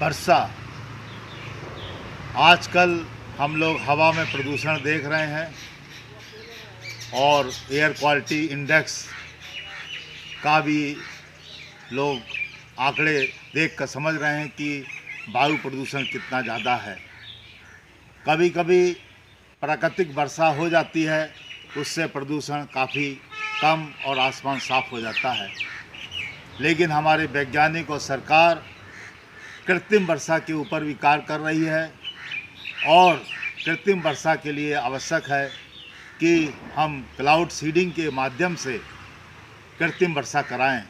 वर्षा। आजकल हम लोग हवा में प्रदूषण देख रहे हैं और एयर क्वालिटी इंडेक्स का भी लोग आंकड़े देखकर समझ रहे हैं कि वायु प्रदूषण कितना ज़्यादा है। कभी कभी प्राकृतिक वर्षा हो जाती है, उससे प्रदूषण काफ़ी कम और आसमान साफ हो जाता है। लेकिन हमारे वैज्ञानिक और सरकार कृत्रिम वर्षा के ऊपर भी कार्य कर रही है और कृत्रिम वर्षा के लिए आवश्यक है कि हम क्लाउड सीडिंग के माध्यम से कृत्रिम वर्षा कराएं।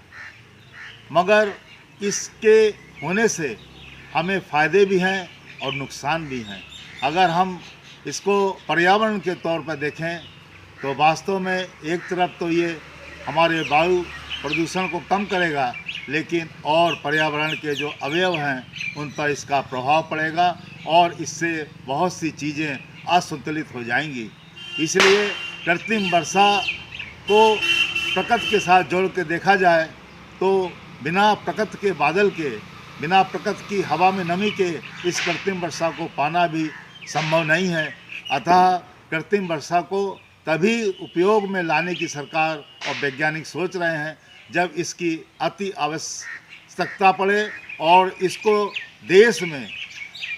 मगर इसके होने से हमें फ़ायदे भी हैं और नुकसान भी हैं। अगर हम इसको पर्यावरण के तौर पर देखें तो वास्तव में एक तरफ तो ये हमारे वायु प्रदूषण को कम करेगा, लेकिन और पर्यावरण के जो अवयव हैं उन पर इसका प्रभाव पड़ेगा और इससे बहुत सी चीज़ें असंतुलित हो जाएंगी। इसलिए कृत्रिम वर्षा को प्रकृति के साथ जोड़ के देखा जाए तो बिना प्रकृति के बादल के, बिना प्रकृति की हवा में नमी के इस कृत्रिम वर्षा को पाना भी संभव नहीं है। अतः कृत्रिम वर्षा को तभी उपयोग में लाने की सरकार और वैज्ञानिक सोच रहे हैं जब इसकी अति आवश्यकता पड़े और इसको देश में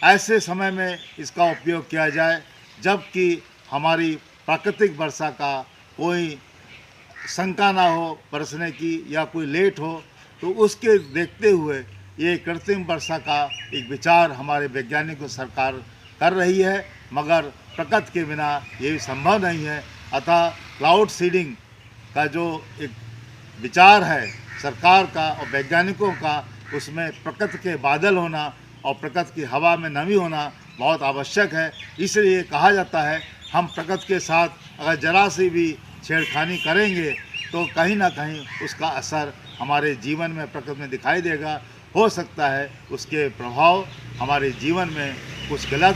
ऐसे समय में इसका उपयोग किया जाए जबकि हमारी प्राकृतिक वर्षा का कोई शंका ना हो बरसने की या कोई लेट हो। तो उसके देखते हुए ये कृत्रिम वर्षा का एक विचार हमारे वैज्ञानिक और सरकार कर रही है, मगर प्रकृति के बिना ये संभव नहीं है। अतः क्लाउड सीडिंग का जो एक विचार है सरकार का और वैज्ञानिकों का, उसमें प्रकृति के बादल होना और प्रकृति की हवा में नमी होना बहुत आवश्यक है। इसलिए कहा जाता है हम प्रकृति के साथ अगर जरा सी भी छेड़खानी करेंगे तो कहीं ना कहीं उसका असर हमारे जीवन में प्रकृति में दिखाई देगा। हो सकता है उसके प्रभाव हमारे जीवन में कुछ गलत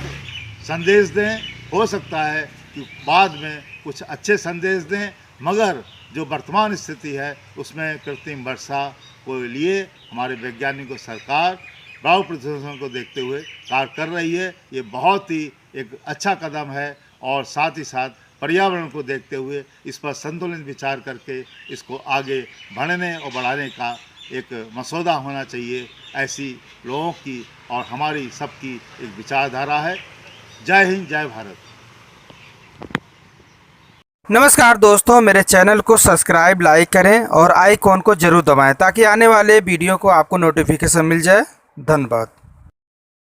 संदेश दें, हो सकता है कि बाद में कुछ अच्छे संदेश दें, मगर जो वर्तमान स्थिति है उसमें कृत्रिम वर्षा को लिए हमारे वैज्ञानिक और सरकार वायु प्रदूषण को देखते हुए कार्य कर रही है। ये बहुत ही एक अच्छा कदम है और साथ ही साथ पर्यावरण को देखते हुए इस पर संतुलित विचार करके इसको आगे बढ़ने और बढ़ाने का एक मसौदा होना चाहिए। ऐसी लोगों की और हमारी सबकी एक विचारधारा है। जय हिंद, जय भारत। नमस्कार दोस्तों, मेरे चैनल को सब्सक्राइब, लाइक करें और आइकॉन को जरूर दबाएं ताकि आने वाले वीडियो को आपको नोटिफिकेशन मिल जाए। धन्यवाद।